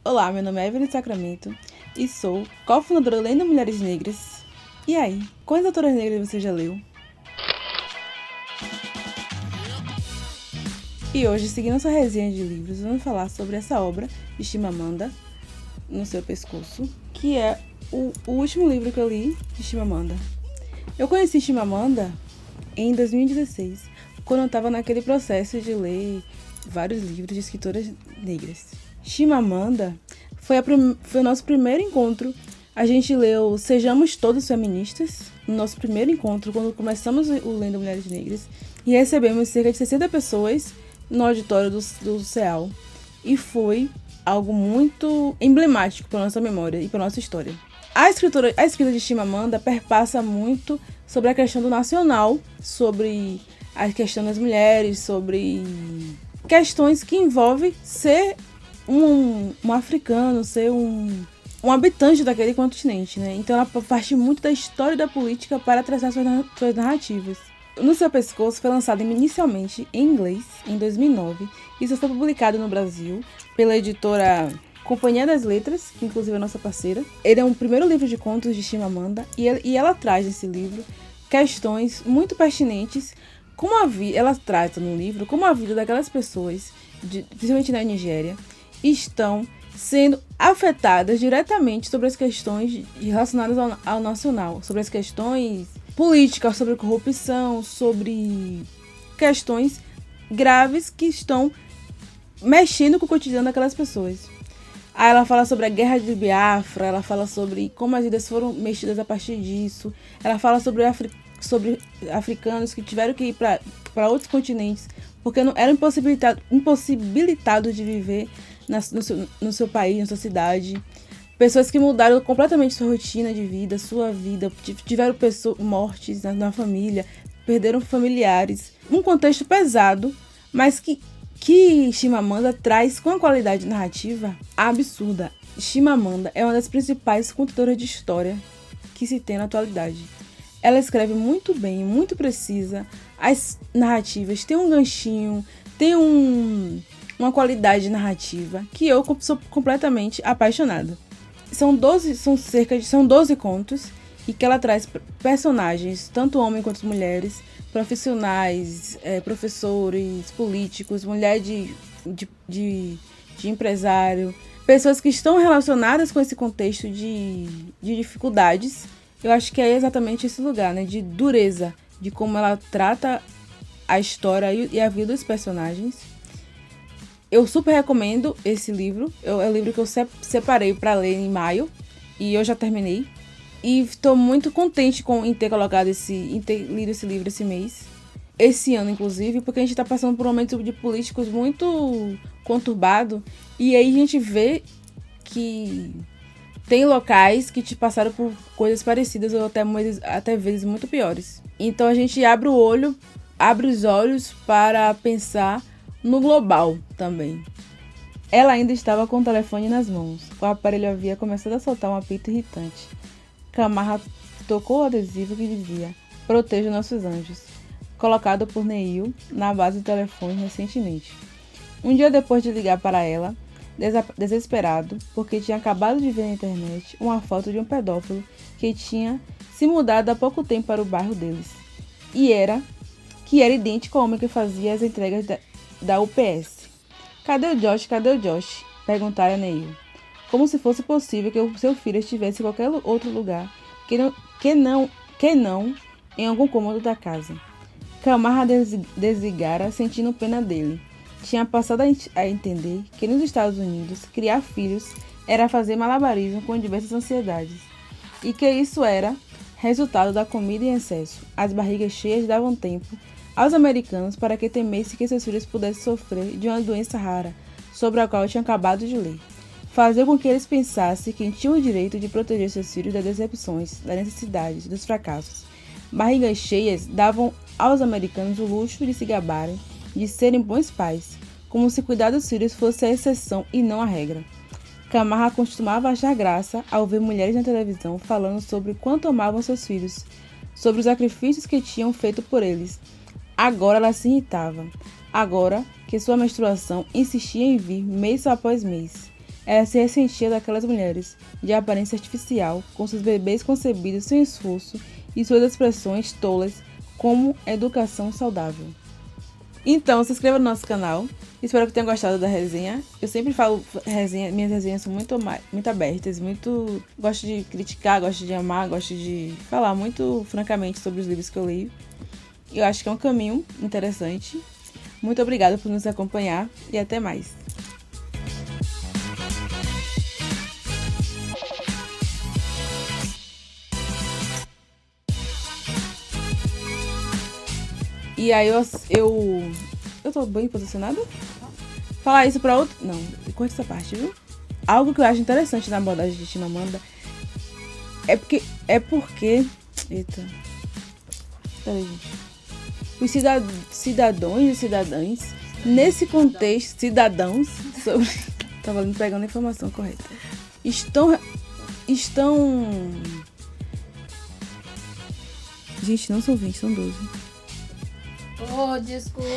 Olá, meu nome é Evelyn Sacramento e sou cofundadora do Lendo Mulheres Negras. E aí, quantas autoras negras você já leu? E hoje, seguindo sua resenha de livros, vamos falar sobre essa obra de Chimamanda, No Seu Pescoço, que é o último livro que eu li de Chimamanda. Eu conheci Chimamanda em 2016, quando eu estava naquele processo de ler vários livros de escritoras negras. Chimamanda foi o nosso primeiro encontro. A gente leu Sejamos Todos Feministas, no nosso primeiro encontro, quando começamos o Lendo Mulheres Negras, e recebemos cerca de 60 pessoas no auditório do CEAL. E foi algo muito emblemático para nossa memória e para nossa história. A escrita de Chimamanda perpassa muito sobre a questão do nacional, sobre a questão das mulheres, sobre questões que envolvem ser um africano, ser um habitante daquele continente, né? Então ela parte muito da história e da política para traçar suas narrativas. No Seu Pescoço foi lançado inicialmente em inglês em 2009. Isso foi publicado no Brasil pela editora Companhia das Letras, que inclusive é nossa parceira. Ele é um primeiro livro de contos de Chimamanda e ela traz nesse livro questões muito pertinentes, ela trata no livro como a vida daquelas pessoas, principalmente na Nigéria, estão sendo afetadas diretamente sobre as questões relacionadas ao nacional, sobre as questões políticas, sobre corrupção, sobre questões graves que estão mexendo com o cotidiano daquelas pessoas. Aí ela fala sobre a guerra de Biafra, ela fala sobre como as vidas foram mexidas a partir disso, ela fala sobre africanos que tiveram que ir para outros continentes porque não eram impossibilitados de viver no seu país, na sua cidade. Pessoas que mudaram completamente sua rotina de vida, sua vida, tiveram mortes na família, perderam familiares. Um contexto pesado, mas que Chimamanda traz com a qualidade narrativa absurda. Chimamanda é uma das principais contadoras de história que se tem na atualidade. Ela escreve muito bem, muito precisa. As narrativas têm um ganchinho, tem uma qualidade narrativa que eu sou completamente apaixonada. São 12 contos e que ela traz personagens, tanto homens quanto mulheres, profissionais, professores, políticos, mulher de empresário, pessoas que estão relacionadas com esse contexto de dificuldades. Eu acho que é exatamente esse lugar, né, de dureza, de como ela trata a história e a vida dos personagens. Eu super recomendo esse livro. É o livro que eu separei para ler em maio e eu já terminei. E estou muito contente em ter lido esse livro esse mês. Esse ano, inclusive, porque a gente está passando por um momento de políticos muito conturbado. E aí a gente vê que tem locais que te passaram por coisas parecidas ou até vezes muito piores. Então a gente abre os olhos para pensar no global também. Ela ainda estava com o telefone nas mãos. O aparelho havia começado a soltar um apito irritante. Camarra tocou o adesivo que dizia "Proteja nossos anjos", colocado por Neil na base do telefone recentemente. Um dia depois de ligar para ela, desesperado, porque tinha acabado de ver na internet uma foto de um pedófilo que tinha se mudado há pouco tempo para o bairro deles. Que era idêntico ao homem que fazia as entregas da UPS. Cadê o Josh? Cadê o Josh? Perguntaram a Neil. Como se fosse possível que o seu filho estivesse em qualquer outro lugar que não em algum cômodo da casa. Camarra desligara, sentindo pena dele. Tinha passado a entender que nos Estados Unidos, criar filhos era fazer malabarismo com diversas ansiedades. E que isso era resultado da comida em excesso. As barrigas cheias davam tempo aos americanos para que temessem que seus filhos pudessem sofrer de uma doença rara, sobre a qual tinham acabado de ler. Fazer com que eles pensassem que tinham o direito de proteger seus filhos das decepções, das necessidades, dos fracassos. Barrigas cheias davam aos americanos o luxo de se gabarem de serem bons pais, como se cuidar dos filhos fosse a exceção e não a regra. Camarra costumava achar graça ao ver mulheres na televisão falando sobre quanto amavam seus filhos, sobre os sacrifícios que tinham feito por eles. Agora ela se irritava. Agora que sua menstruação insistia em vir mês após mês. Ela se ressentia daquelas mulheres, de aparência artificial, com seus bebês concebidos sem esforço e suas expressões tolas como educação saudável. Então, se inscreva no nosso canal. Espero que tenham gostado da resenha. Eu sempre falo minhas resenhas são muito abertas, gosto de criticar, gosto de amar, gosto de falar muito francamente sobre os livros que eu leio. Eu acho que é um caminho interessante. Muito obrigada por nos acompanhar e até mais. E aí eu tô bem posicionada? Falar isso pra outro... Não, corta essa parte, viu? Algo que eu acho interessante na abordagem de Chimamanda é porque... Eita. Peraí, gente. Os cidadãos e cidadãs, nesse contexto, cidadãos, sobre... Tava pegando a informação correta. Estão... Gente, não são 20, são 12. Oh, desculpe.